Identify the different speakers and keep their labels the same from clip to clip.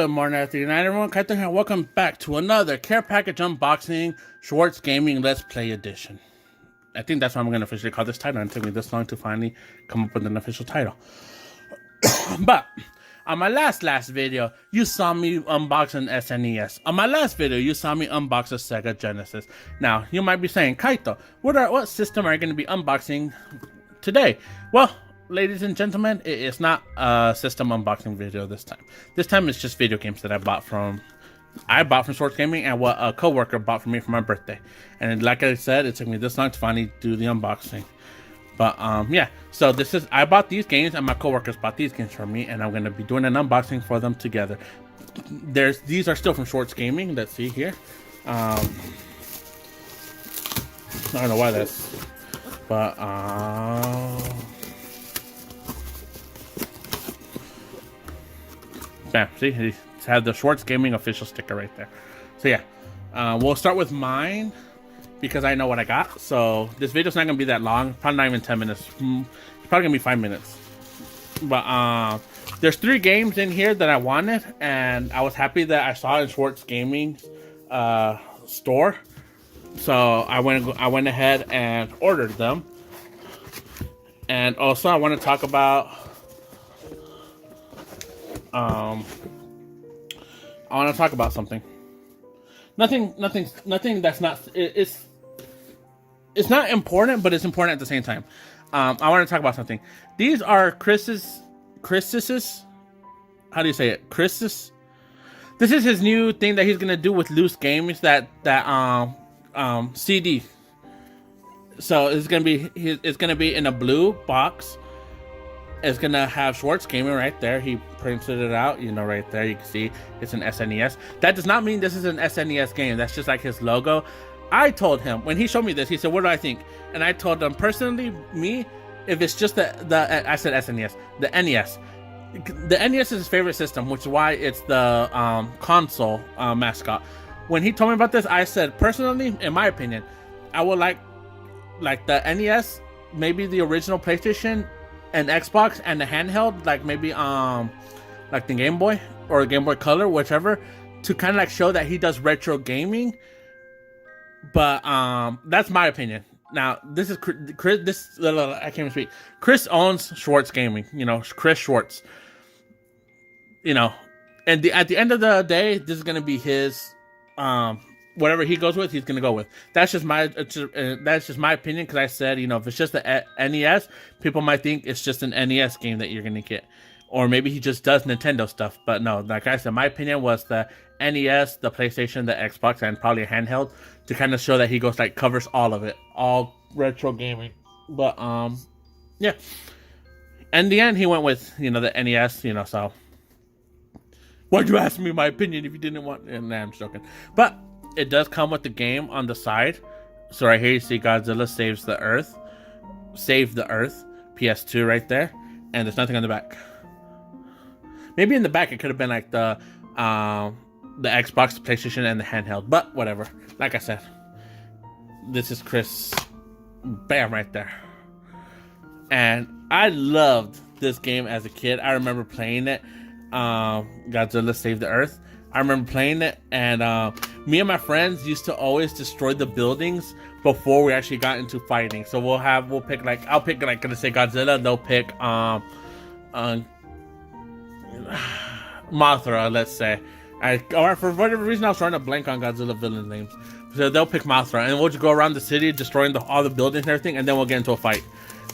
Speaker 1: Good morning after good night, everyone. Kaito here. Welcome back to another care package unboxing, Schwartz Gaming Let's Play Edition. I think that's what I'm going to officially call this title. It took me this long to finally come up with an official title. But on my last video, you saw me unbox an SNES. On my last video, you saw me unbox a Sega Genesis. Now, you might be saying, Kaito, what system are you going to be unboxing today? Well, ladies and gentlemen, it is not a system unboxing video this time. This time it's just video games that I bought from Schwartz Gaming and what a coworker bought for me for my birthday. And like I said, it took me this long to finally do the unboxing. But yeah, so I bought these games and my coworkers bought these games for me, and I'm gonna be doing an unboxing for them together. These are still from Schwartz Gaming. Let's see here. I don't know why that's, but bam, see, it has the Schwartz Gaming official sticker right there. So yeah, we'll start with mine because I know what I got. So this video's not gonna be that long, probably not even 10 minutes. It's probably gonna be 5 minutes. But there's 3 games in here that I wanted, and I was happy that I saw in Schwartz Gaming's store. So I went ahead and ordered them. And also I want to talk about I want to talk about something. Nothing that's not, it's not important, but it's important at the same time. I want to talk about something. These are Chris's, how do you say it? Chris's. This is his new thing that he's gonna do with loose games, that CD. So it's gonna be in a blue box. It's gonna have Schwartz Gaming right there. He printed it out, you know, right there. You can see it's an SNES. That does not mean this is an SNES game. That's just like his logo. I told him when he showed me this, he said, "What do I think?" And I told him personally, if it's just I said SNES, the NES. The NES is his favorite system, which is why it's the console mascot. When he told me about this, I said, personally, in my opinion, I would like the NES, maybe the original PlayStation and Xbox, and the handheld, like maybe like the Game Boy or Game Boy Color, whichever, to kind of like show that he does retro gaming. But that's my opinion. Now this is Chris. I can't even speak. Chris owns Schwartz Gaming. You know, Chris Schwartz. You know, and at the end of the day, this is gonna be his. Whatever he goes with, he's gonna go with. That's just my opinion, because I said, you know, if it's just the NES, people might think it's just an NES game that you're gonna get, or maybe he just does Nintendo stuff. But no, like I said, my opinion was the NES, the PlayStation, the Xbox, and probably a handheld, to kind of show that he goes like covers all of it, all retro gaming. But yeah. In the end, he went with, you know, the NES. You know, so why'd you ask me my opinion if you didn't want? Nah, I'm just joking. But it does come with the game on the side. So right here you see Godzilla Saves the Earth. Save the Earth. PS2 right there. And there's nothing on the back. Maybe in the back it could have been like the Xbox, the PlayStation, and the handheld. But whatever. Like I said, this is Chris. Bam, right there. And I loved this game as a kid. I remember playing it. Godzilla Save the Earth. I remember playing it, and me and my friends used to always destroy the buildings before we actually got into fighting. So I'll pick like, gonna say Godzilla, they'll pick Mothra, let's say. For whatever reason, I was trying to blank on Godzilla villain names. So they'll pick Mothra, and we'll just go around the city destroying all the buildings and everything, and then we'll get into a fight.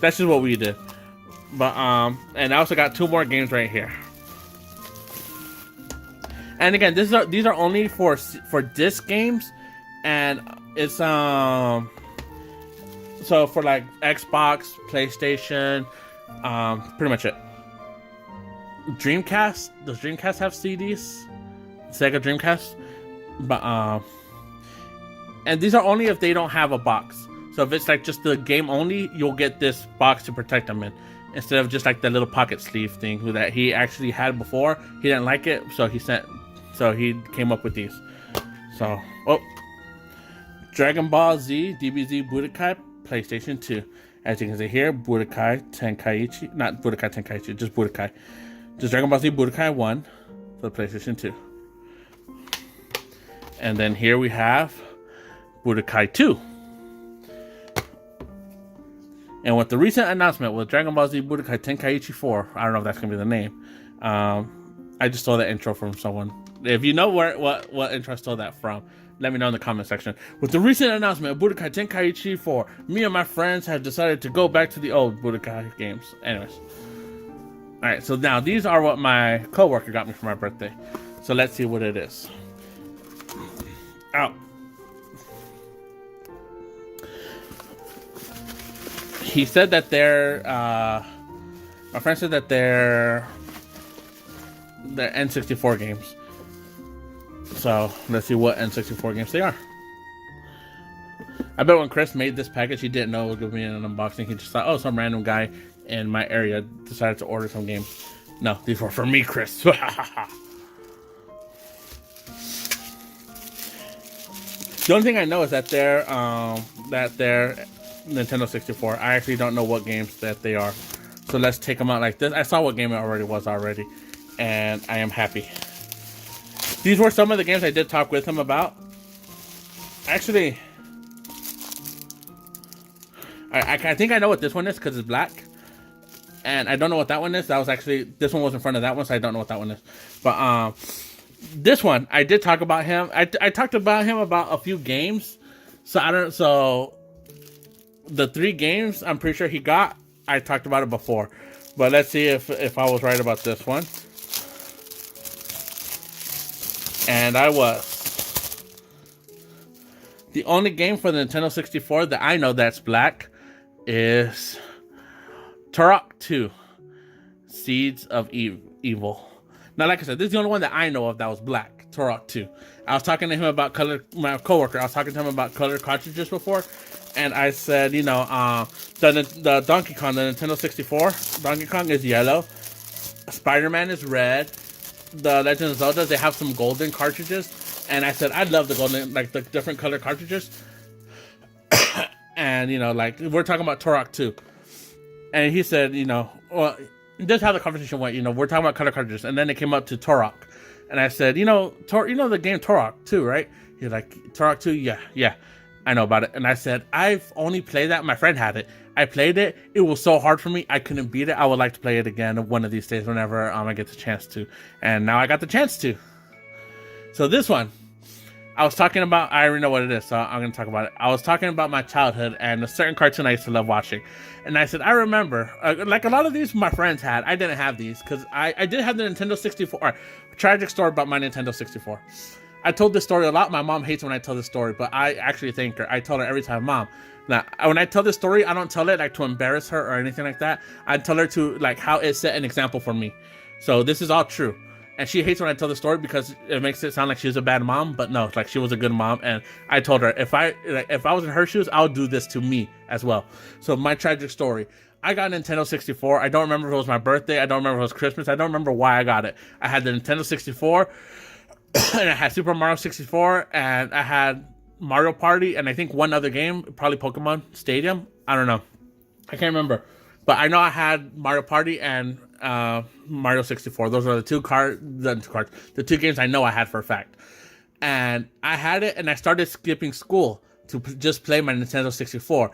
Speaker 1: That's just what we did. But and I also got 2 more games right here. And again, these are only for disc games, and it's so for like Xbox, PlayStation, pretty much it. Dreamcast, does Dreamcast have CDs? Sega Dreamcast, but and these are only if they don't have a box. So if it's like just the game only, you'll get this box to protect them in, instead of just like the little pocket sleeve thing that he actually had before. He didn't like it, so he came up with these. So, Dragon Ball Z DBZ Budokai PlayStation 2. As you can see here, Budokai Tenkaichi, not Budokai Tenkaichi, just Budokai. Just Dragon Ball Z Budokai 1 for the PlayStation 2. And then here we have Budokai 2. And with the recent announcement with Dragon Ball Z Budokai Tenkaichi 4, I don't know if that's going to be the name. I just stole that intro from someone. If you know what intro I stole that from, let me know in the comment section. With the recent announcement of Budokai Tenkaichi 4, me and my friends have decided to go back to the old Budokai games. Anyways. Alright, so now these are what my coworker got me for my birthday. So let's see what it is. Out. He said that they're, my friend said that they're N64 games. So let's see what N64 games they are. I bet when Chris made this package, he didn't know it was going to be an unboxing. He just thought, oh, some random guy in my area decided to order some games. No, these were for me, Chris. The only thing I know is that they're Nintendo 64. I actually don't know what games that they are. So let's take them out like this. I saw what game it already was already, and I am happy. These were some of the games I did talk with him about. Actually, I think I know what this one is because it's black. And I don't know what that one is. That was actually, this one was in front of that one, so I don't know what that one is. But this one, I did talk about him. I talked about him about a few games. So the 3 games I'm pretty sure he got, I talked about it before. But let's see if I was right about this one. And I was. The only game for the Nintendo 64 that I know that's black is Turok 2, Seeds of Evil. Now, like I said, this is the only one that I know of that was black, Turok 2. I was talking to him about color, my coworker, I was talking to him about color cartridges before, and I said, you know, the Donkey Kong, the Nintendo 64, Donkey Kong is yellow, Spider-Man is red, the Legend of Zelda, they have some golden cartridges, and I said, I love the golden, like the different color cartridges, and, you know, like, we're talking about Turok 2. And he said, you know, well, this is how the conversation went. You know, we're talking about color cartridges, and then it came up to Turok, and I said, you know, the game Turok 2, right? He's like, Turok 2, yeah, I know about it. And I said, I've only played that. My friend had it. I played it. It was so hard for me. I couldn't beat it. I would like to play it again one of these days whenever I get the chance to. And now I got the chance to. So this one, I was talking about, I already know what it is, so I'm going to talk about it. I was talking about my childhood and a certain cartoon I used to love watching. And I said, I remember, like a lot of these my friends had, I didn't have these, because I did have the Nintendo 64. Right, tragic story about my Nintendo 64. I told this story a lot. My mom hates when I tell this story, but I actually thank her. I tell her every time, Mom. Now, when I tell this story, I don't tell it like to embarrass her or anything like that. I tell her to like how it set an example for me. So this is all true. And she hates when I tell the story because it makes it sound like she was a bad mom, but no, like she was a good mom. And I told her if I was in her shoes, I would do this to me as well. So my tragic story. I got a Nintendo 64. I don't remember if it was my birthday. I don't remember if it was Christmas. I don't remember why I got it. I had the Nintendo 64, and I had Super Mario 64, and I had Mario Party, and I think one other game, probably Pokemon Stadium. I don't know. I can't remember. But I know I had Mario Party and Mario 64. Those are the two games I know I had for a fact. And I had it, and I started skipping school to just play my Nintendo 64.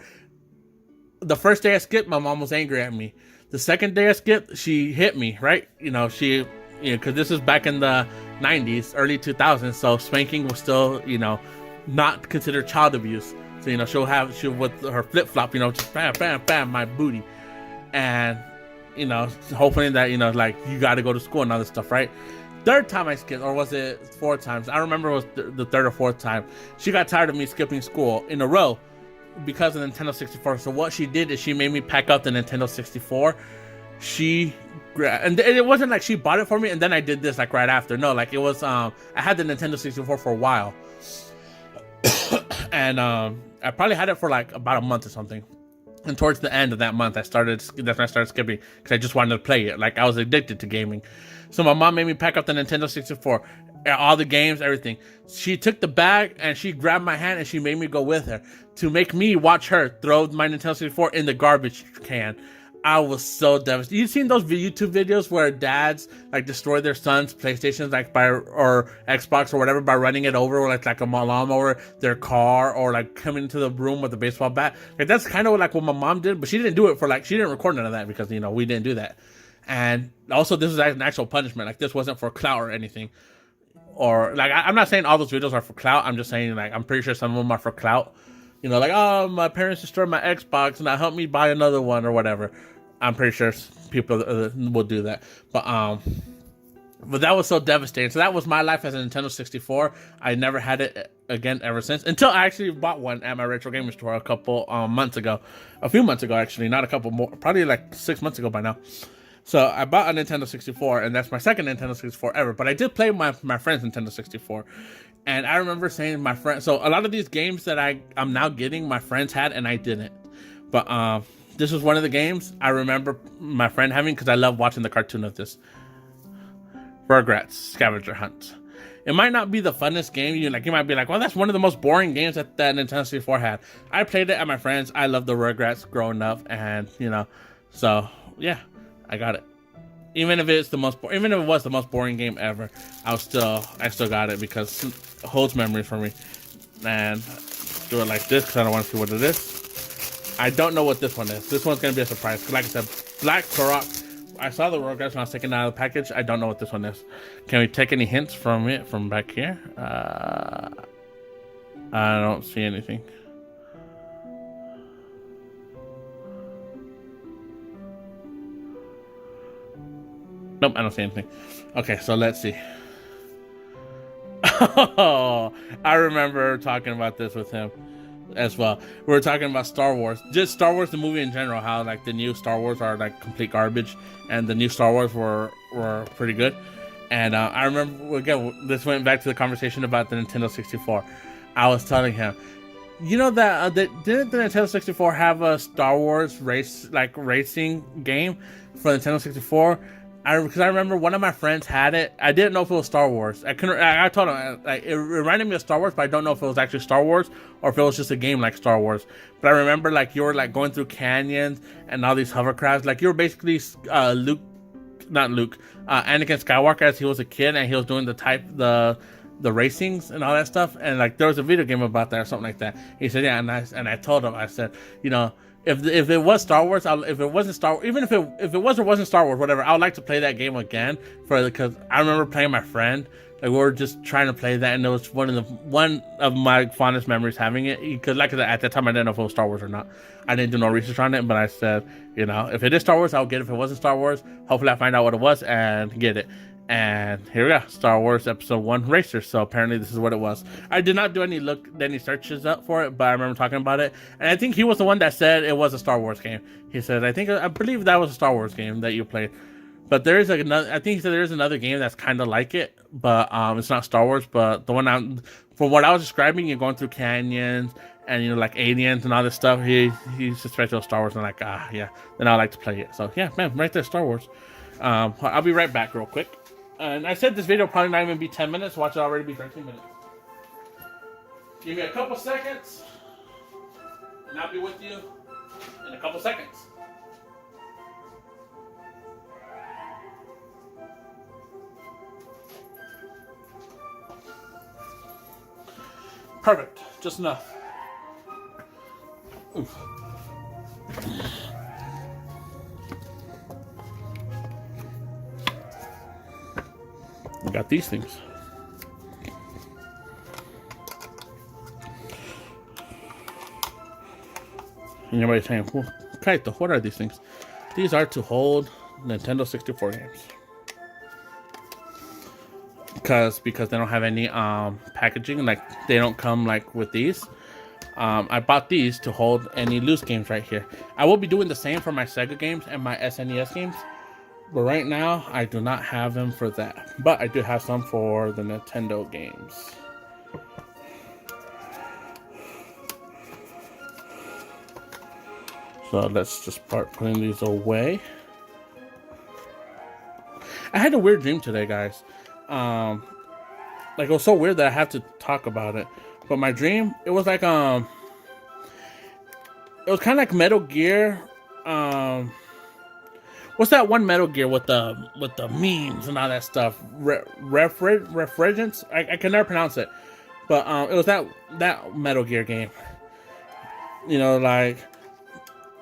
Speaker 1: The first day I skipped, my mom was angry at me. The second day I skipped, she hit me, right? You know, because this is back in the 90s, early 2000s, so spanking was still, you know, not considered child abuse. So, you know, she'll with her flip-flop, you know, just bam, bam, bam, my booty. And, you know, hoping that, you know, like, you got to go to school and all this stuff, right? Third time I skipped, or was it 4 times? I remember it was the third or fourth time. She got tired of me skipping school in a row because of the Nintendo 64. So what she did is she made me pack up the Nintendo 64. And it wasn't like she bought it for me and then I did this like right after. No, like it was, I had the Nintendo 64 for a while. And I probably had it for like about a month or something. And towards the end of that month, that's when I started skipping because I just wanted to play it. Like I was addicted to gaming. So my mom made me pack up the Nintendo 64, all the games, everything. She took the bag and she grabbed my hand and she made me go with her to make me watch her throw my Nintendo 64 in the garbage can. I was so devastated. You've seen those YouTube videos where dads like destroy their sons' PlayStations like by or Xbox or whatever by running it over with like a lawnmower, their car, or like coming into the room with a baseball bat. Like that's kind of like what my mom did, but she didn't do it for like she didn't record none of that because we didn't do that. And also this was an actual punishment. Like this wasn't for clout or anything. Or like I'm not saying all those videos are for clout. I'm just saying like I'm pretty sure some of them are for clout. Like, oh, my parents destroyed my Xbox and that helped me buy another one or whatever. I'm pretty sure people will do that. But that was so devastating. So that was my life as a Nintendo 64. I never had it again ever since. Until I actually bought one at my retro gaming store a couple months ago. A few months ago, actually. Not a couple more. Probably like 6 months ago by now. So I bought a Nintendo 64, and that's my second Nintendo 64 ever. But I did play my friend's Nintendo 64. And I remember saying to my friend, so a lot of these games that I'm now getting, my friends had, and I didn't. But this was one of the games I remember my friend having because I love watching the cartoon of this. Rugrats Scavenger Hunt. It might not be the funnest game. You might be like, well, that's one of the most boring games that Nintendo 64 had. I played it at my friend's. I loved the Rugrats growing up, and so yeah, I got it. Even if it was the most boring game ever, I still got it because it holds memories for me. And do it like this because I don't want to see what it is. I don't know what this one is. This one's gonna be a surprise. Like I said, Black Turok. I saw the Rugrats when I was taking it out of the package. I don't know what this one is. Can we take any hints from it from back here? I don't see anything. Nope, I don't see anything. Okay, so let's see. Oh, I remember talking about this with him as well. We were talking about Star Wars. Just Star Wars, the movie in general, how like the new Star Wars are like complete garbage and the new Star Wars were pretty good. And I remember, again, this went back to the conversation about the Nintendo 64. I was telling him, that didn't the Nintendo 64 have a Star Wars racing game for the Nintendo 64? Because I remember one of my friends had it. I didn't know if it was Star Wars. I told him it reminded me of Star Wars, but I don't know if it was actually Star Wars or if it was just a game like Star Wars. But I remember you were going through canyons and all these hovercrafts. You were basically Anakin Skywalker as he was a kid, and he was doing the racings and all that stuff. And there was a video game about that or something like that. He said, yeah, and I told him, I said, If it was Star Wars, if it wasn't Star Wars, even if it was or wasn't Star Wars, whatever, I would like to play that game again because I remember playing my friend. We were just trying to play that, and it was one of my fondest memories having it. Because at that time I didn't know if it was Star Wars or not. I didn't do no research on it, but I said, if it is Star Wars, I'll get it. If it wasn't Star Wars, hopefully I find out what it was and get it. And here we go, Star Wars Episode 1 Racer. So apparently this is what it was. I did not do any searches up for it, but I remember talking about it. And I think he was the one that said it was a Star Wars game. He said, I believe that was a Star Wars game that you played. But there is another, I think he said there is another game that's kind of like it, but it's not Star Wars. But the one from what I was describing, you're going through canyons and aliens and all this stuff. He suspects it was Star Wars, and yeah, then I like to play it. So yeah, man, right there, Star Wars. I'll be right back real quick. And I said this video will probably not even be 10 minutes. Watch it already be 13 minutes. Give me a couple seconds, and I'll be with you in a couple seconds. Perfect. Just enough. Oof. We got these things. And everybody's saying, well, Kaito, what are these things? These are to hold Nintendo 64 games. Because they don't have any packaging, they don't come with these. I bought these to hold any loose games right here. I will be doing the same for my Sega games and my SNES games. But right now, I do not have them for that. But I do have some for the Nintendo games. So let's just start putting these away. I had a weird dream today, guys. It was so weird that I have to talk about it. But my dream, it was it was kind of like Metal Gear. what's that one Metal Gear with the memes and all that stuff? Refrigerants? I can never pronounce it, but it was that Metal Gear game. You know, like,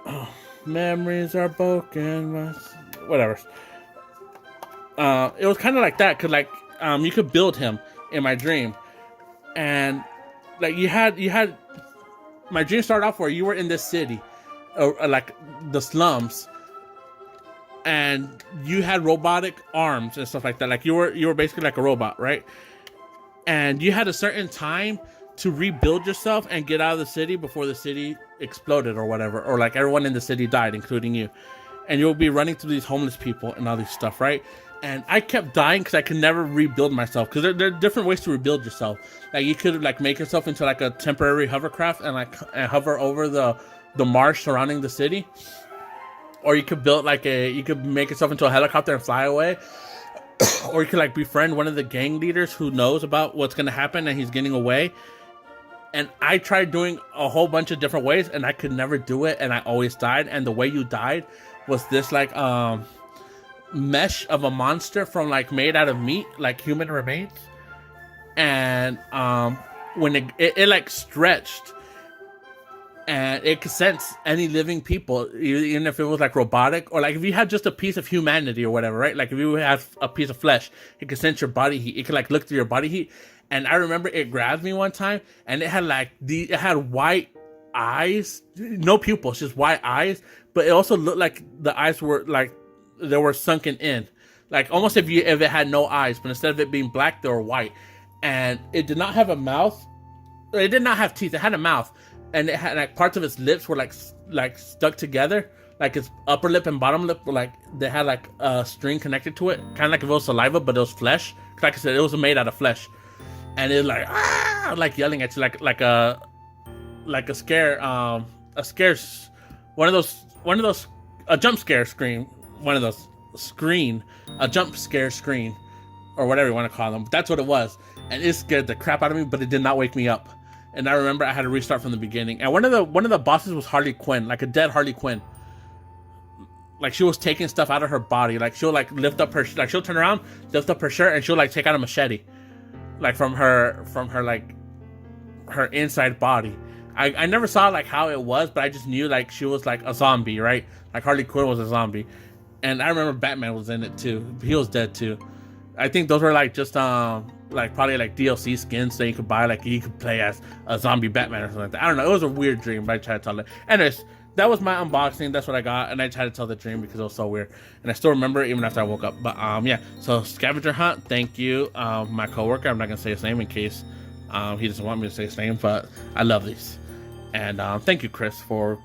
Speaker 1: oh, memories are broken, whatever. It was kind of like that, cause like you could build him in my dream, and like you had my dream started off where you were in this city, or like the slums, and you had robotic arms and stuff like that. Like you were basically like a robot, right? And you had a certain time to rebuild yourself and get out of the city before the city exploded or whatever, or like everyone in the city died, including you. And you'll be running through these homeless people and all this stuff, right? And I kept dying because I could never rebuild myself, because there are different ways to rebuild yourself. Like you could like make yourself into like a temporary hovercraft and like hover over the marsh surrounding the city, or you could build like you could make yourself into a helicopter and fly away, or you could like befriend one of the gang leaders who knows about what's gonna happen and he's getting away. And I tried doing a whole bunch of different ways, and I could never do it, and I always died. And the way you died was this like mesh of a monster from like made out of meat, like human remains. And when it like stretched, and it could sense any living people, even if it was like robotic, or like if you had just a piece of humanity or whatever, right? Like if you had a piece of flesh, it could sense your body heat. It could like look through your body heat. And I remember it grabbed me one time, and it had like it had white eyes, no pupils, just white eyes. But it also looked like the eyes were like they were sunken in, like almost if it had no eyes, but instead of it being black, they were white. And it did not have a mouth. It did not have teeth. It had a mouth, and it had like parts of its lips were like stuck together, like its upper lip and bottom lip were like they had like a string connected to it, kind of like if it was saliva, but it was flesh. Like I said, it was made out of flesh. And it's like like yelling at you, like a scare, one of those a jump scare screen, a jump scare screen, or whatever you want to call them. That's what it was, and it scared the crap out of me, but it did not wake me up. And I remember I had to restart from the beginning. And one of the bosses was Harley Quinn, like a dead Harley Quinn. Like she was taking stuff out of her body. Like she'll like lift up her, like she'll turn around, lift up her shirt, and she'll like take out a machete. Like from her like her inside body. I never saw like how it was, but I just knew like she was like a zombie, right? Like Harley Quinn was a zombie. And I remember Batman was in it too. He was dead too. I think those were like just like probably like DLC skins that you could buy, like you could play as a zombie Batman or something like that. I don't know. It was a weird dream, but I tried to tell it. Anyways, that was my unboxing. That's what I got, and I tried to tell the dream because it was so weird, and I still remember it even after I woke up. But yeah, so scavenger hunt. Thank you, my coworker. I'm not gonna say his name in case he doesn't want me to say his name, but I love these, and thank you, Chris, for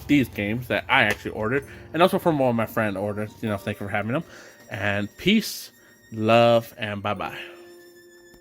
Speaker 1: these games that I actually ordered, and also for more of my friend orders. You know, thank you for having them, and peace, love, and bye bye.